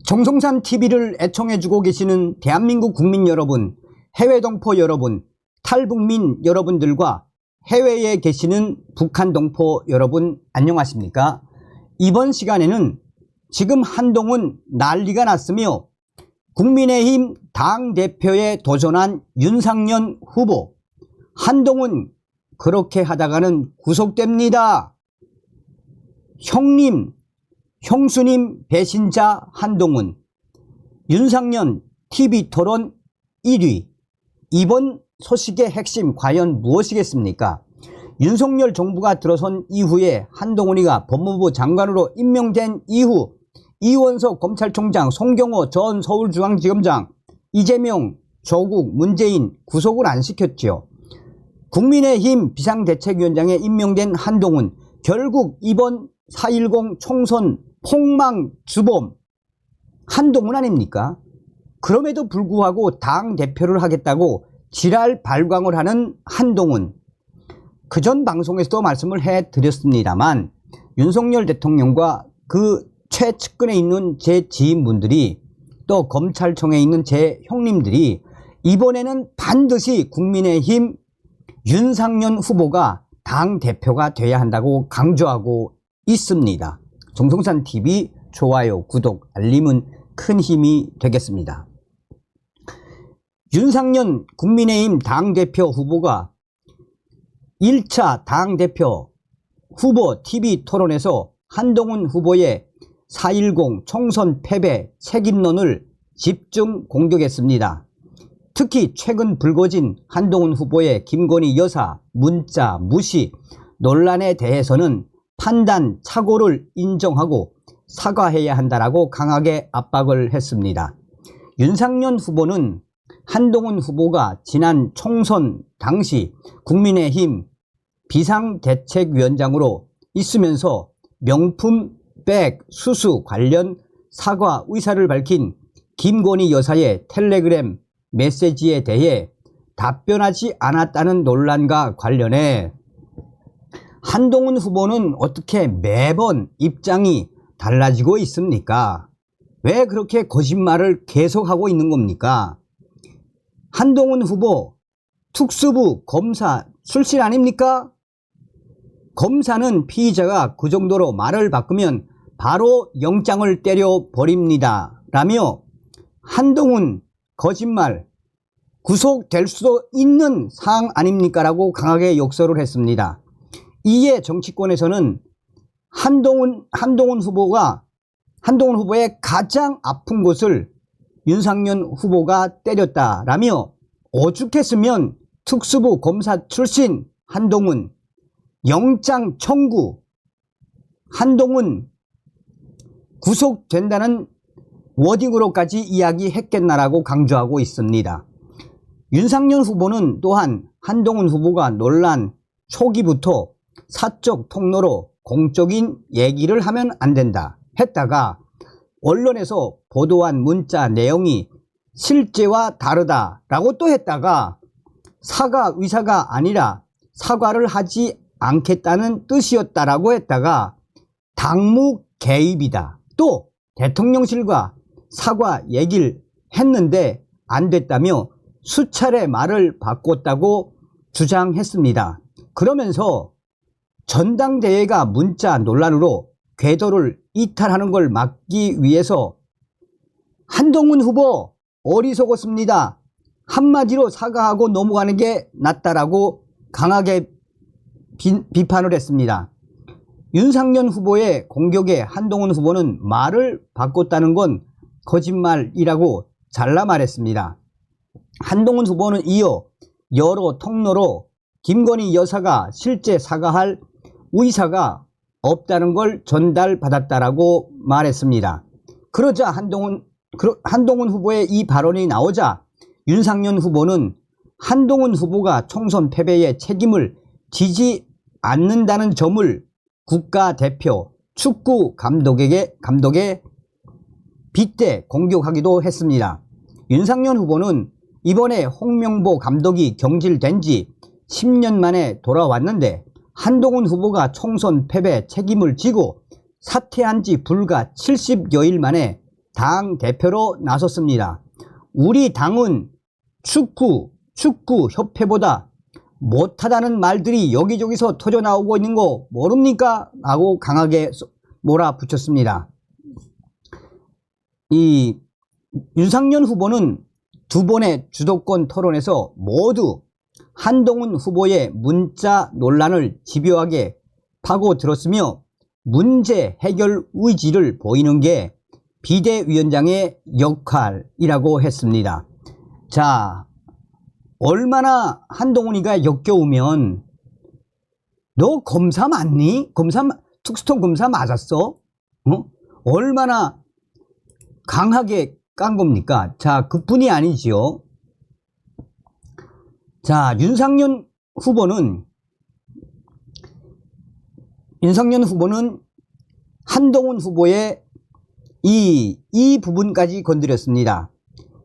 정성산 TV를 애청해주고 계시는 대한민국 국민 여러분, 해외 동포 여러분, 탈북민 여러분들과 해외에 계시는 북한 동포 여러분 안녕하십니까? 이번 시간에는 지금 한동훈 난리가 났으며 국민의힘 당대표에 도전한 윤상현 후보, 한동훈 그렇게 하다가는 구속됩니다. 형수님 배신자 한동훈, 윤상현 TV토론 1위. 이번 소식의 핵심 과연 무엇이겠습니까? 윤석열 정부가 들어선 이후에 한동훈이가 법무부 장관으로 임명된 이후 이원석 검찰총장, 송경호 전 서울중앙지검장, 이재명, 조국, 문재인 구속을 안 시켰죠. 국민의힘 비상대책위원장에 임명된 한동훈, 결국 이번 4.10 총선 폭망 주범 한동훈 아닙니까? 그럼에도 불구하고 당대표를 하겠다고 지랄 발광을 하는 한동훈. 그전 방송에서도 말씀을 해드렸습니다만 윤석열 대통령과 그 최측근에 있는 제 지인분들이 또 검찰청에 있는 제 형님들이 이번에는 반드시 국민의힘 윤상현 후보가 당대표가 돼야 한다고 강조하고 있습니다. 정성산 TV 좋아요, 구독, 알림은 큰 힘이 되겠습니다. 윤상현 국민의힘 당대표 후보가 1차 당대표 후보 TV 토론에서 한동훈 후보의 4.10 총선 패배 책임론을 집중 공격했습니다. 특히 최근 불거진 한동훈 후보의 김건희 여사 문자 무시 논란에 대해서는 판단 착오를 인정하고 사과해야 한다라고 강하게 압박을 했습니다. 윤상현 후보는 한동훈 후보가 지난 총선 당시 국민의힘 비상대책위원장으로 있으면서 명품 백 수수 관련 사과 의사를 밝힌 김건희 여사의 텔레그램 메시지에 대해 답변하지 않았다는 논란과 관련해 한동훈 후보는 어떻게 매번 입장이 달라지고 있습니까? 왜 그렇게 거짓말을 계속하고 있는 겁니까? 한동훈 후보 특수부 검사 출신 아닙니까? 검사는 피의자가 그 정도로 말을 바꾸면 바로 영장을 때려버립니다 라며 한동훈 거짓말 구속될 수도 있는 사항 아닙니까? 라고 강하게 욕설을 했습니다. 이에 정치권에서는 한동훈 후보의 가장 아픈 곳을 윤상현 후보가 때렸다라며 오죽했으면 특수부 검사 출신 한동훈 영장 청구, 한동훈 구속된다는 워딩으로까지 이야기했겠나라고 강조하고 있습니다. 윤상현 후보는 또한 한동훈 후보가 논란 초기부터 사적 통로로 공적인 얘기를 하면 안 된다 했다가 언론에서 보도한 문자 내용이 실제와 다르다라고 또 했다가 사과 의사가 아니라 사과를 하지 않겠다는 뜻이었다라고 했다가 당무 개입이다. 또 대통령실과 사과 얘기를 했는데 안 됐다며 수차례 말을 바꿨다고 주장했습니다. 그러면서 전당대회가 문자 논란으로 궤도를 이탈하는 걸 막기 위해서 한동훈 후보 어리석었습니다. 한마디로 사과하고 넘어가는 게 낫다라고 강하게 비판을 했습니다. 윤상현 후보의 공격에 한동훈 후보는 말을 바꿨다는 건 거짓말이라고 잘라 말했습니다. 한동훈 후보는 이어 여러 통로로 김건희 여사가 실제 사과할 의사가 없다는 걸 전달받았다라고 말했습니다. 그러자 한동훈 후보의 이 발언이 나오자 윤상현 후보는 한동훈 후보가 총선 패배의 책임을 지지 않는다는 점을 국가대표 축구 감독에 빗대 공격하기도 했습니다. 윤상현 후보는 이번에 홍명보 감독이 경질된 지 10년 만에 돌아왔는데 한동훈 후보가 총선 패배 책임을 지고 사퇴한 지 불과 70여일 만에 당 대표로 나섰습니다. 우리 당은 축구 협회보다 못하다는 말들이 여기저기서 터져나오고 있는 거 모릅니까? 라고 강하게 몰아붙였습니다. 이 윤상현 후보는 두 번의 주도권 토론에서 모두 한동훈 후보의 문자 논란을 집요하게 파고들었으며 문제 해결 의지를 보이는 게 비대위원장의 역할이라고 했습니다. 자, 얼마나 한동훈이가 역겨우면 너 검사 맞니? 특수통 검사 맞았어? 얼마나 강하게 깐 겁니까? 자, 그뿐이 아니지요. 자, 윤상현 후보는 한동훈 후보의 이 부분까지 건드렸습니다.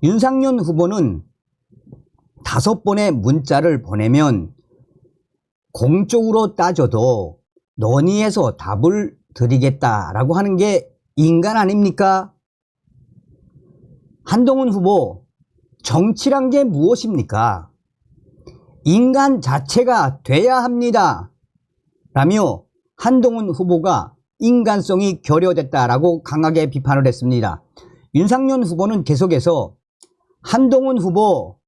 윤상현 후보는 5번의 문자를 보내면 공적으로 따져도 논의해서 답을 드리겠다라고 하는 게 인간 아닙니까? 한동훈 후보, 정치란 게 무엇입니까? 인간 자체가 돼야 합니다. 라며 한동훈 후보가 인간성이 결여됐다라고 강하게 비판을 했습니다. 윤상현 후보는 계속해서 한동훈 후보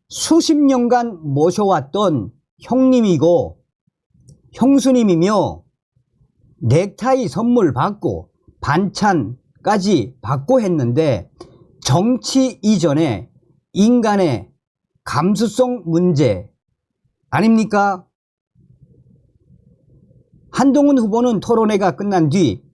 수십 년간 모셔왔던 형님이고 형수님이며 넥타이 선물 받고 반찬까지 받고 했는데 정치 이전에 인간의 감수성 문제 아닙니까? 한동훈 후보는 토론회가 끝난 뒤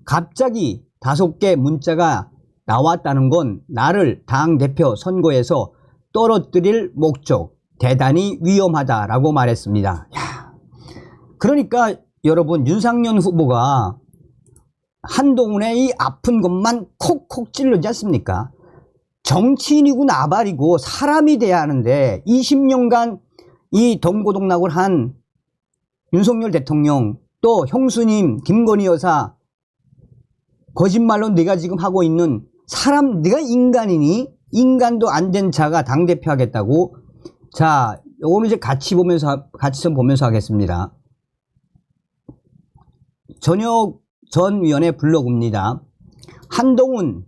갑자기 5개 문자가 나왔다는 건 나를 당대표 선거에서 떨어뜨릴 목적, 대단히 위험하다라고 말했습니다. 야, 그러니까 여러분 윤상현 후보가 한동훈의 이 아픈 것만 콕콕 찔르지 않습니까? 정치인이고 나발이고 사람이 돼야 하는데 20년간 이 동고동락을 한 윤석열 대통령 또 형수님 김건희 여사 거짓말로 네가 지금 하고 있는 사람 네가 인간이니? 인간도 안 된 자가 당대표 하겠다고? 자, 요거는 이제 같이 좀 보면서 하겠습니다. 전역 전 위원의 블로그입니다. 한동훈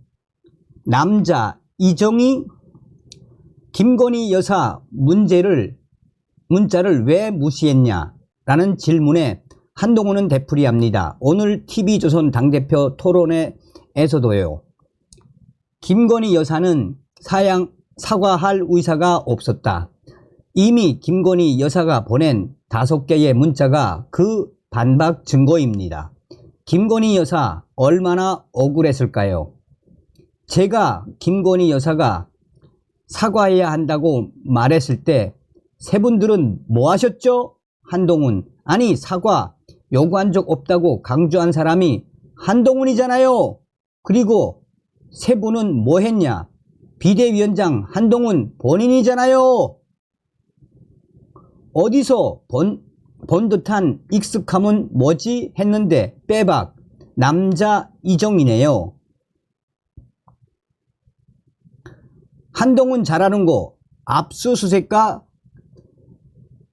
남자 이정희 김건희 여사 문자를 왜 무시했냐 라는 질문에 한동훈은 되풀이합니다. 오늘 TV조선 당대표 토론회에서도요. 김건희 여사는 사과할 의사가 없었다. 이미 김건희 여사가 보낸 5개의 문자가 그 반박 증거입니다. 김건희 여사 얼마나 억울했을까요? 제가 김건희 여사가 사과해야 한다고 말했을 때 세 분들은 뭐 하셨죠? 한동훈, 아니 사과 요구한 적 없다고 강조한 사람이 한동훈이잖아요. 그리고 세 분은 뭐 했냐? 비대위원장 한동훈 본인이잖아요. 어디서 본 듯한 익숙함은 뭐지? 했는데 빼박 남자 이정이네요. 한동훈 잘하는 거 압수수색과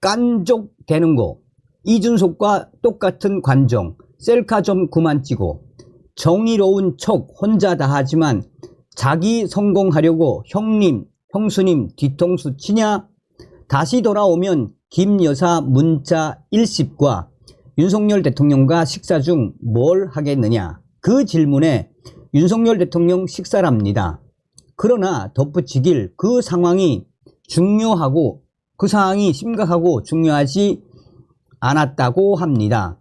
깐족되는 거 이준석과 똑같은 관정 셀카 좀 그만 찍고 정의로운 척 혼자 다 하지만 자기 성공하려고 형님 형수님 뒤통수 치냐? 다시 돌아오면 김 여사 문자 일십과 윤석열 대통령과 식사 중 뭘 하겠느냐? 그 질문에 윤석열 대통령 식사랍니다. 그러나 덧붙이길 그 상황이 심각하고 중요하지 않았다고 합니다.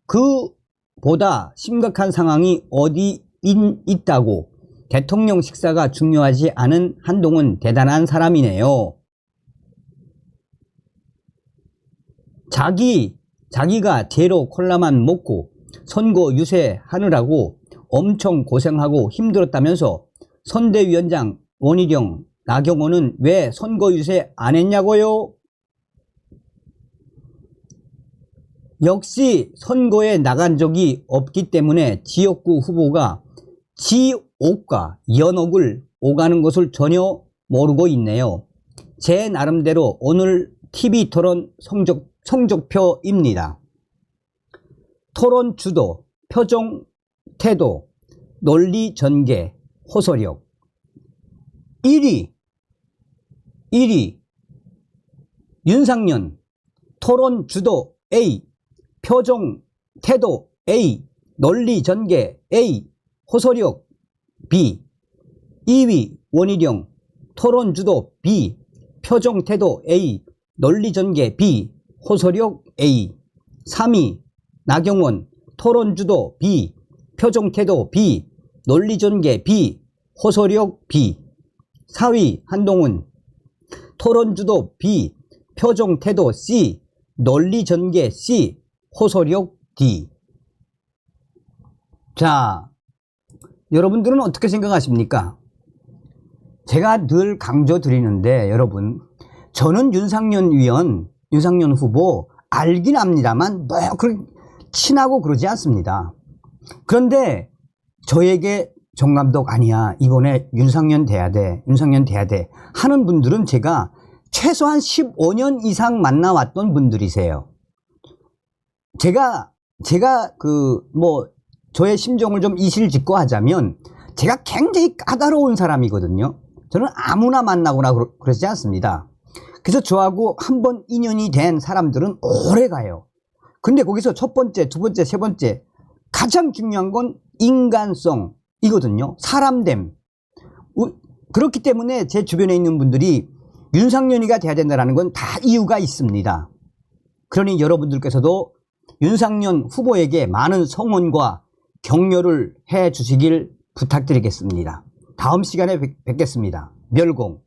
그보다 심각한 상황이 어디 있다고 대통령 식사가 중요하지 않은 한동훈 대단한 사람이네요. 자기가 제로 콜라만 먹고 선거 유세하느라고 엄청 고생하고 힘들었다면서 선대위원장 원희룡, 나경원은 왜 선거 유세 안 했냐고요? 역시 선거에 나간 적이 없기 때문에 지역구 후보가 지옥과 연옥을 오가는 것을 전혀 모르고 있네요. 제 나름대로 오늘 TV토론 성적표입니다. 토론 주도, 표정, 태도, 논리 전개, 호소력. 1위 윤상현. 토론 주도 A, 표정 태도 A, 논리 전개 A, 호소력 B. 2위 원희룡. 토론 주도 B, 표정 태도 A, 논리 전개 B, 호소력 A. 3위 나경원. 토론 주도 B, 표정 태도 B, 논리 전개 B, 호소력 B. 4위 한동훈. 토론 주도 B, 표정 태도 C, 논리 전개 C, 호소력 D. 자, 여러분들은 어떻게 생각하십니까? 제가 늘 강조드리는데 여러분, 저는 윤상현 후보 알긴 압니다만 뭐 그렇게 친하고 그러지 않습니다. 그런데 저에게 정감독 아니야, 이번에 윤상현 돼야 돼 하는 분들은 제가 최소한 15년 이상 만나왔던 분들이세요. 제가 저의 심정을 좀 이실직고 하자면 제가 굉장히 까다로운 사람이거든요. 저는 아무나 만나거나 그러지 않습니다. 그래서 저하고 한번 인연이 된 사람들은 오래 가요. 근데 거기서 첫 번째, 두 번째, 세 번째, 가장 중요한 건 인간성이거든요. 사람됨. 그렇기 때문에 제 주변에 있는 분들이 윤상현이가 돼야 된다는 건 다 이유가 있습니다. 그러니 여러분들께서도 윤상현 후보에게 많은 성원과 격려를 해 주시길 부탁드리겠습니다. 다음 시간에 뵙겠습니다. 멸공.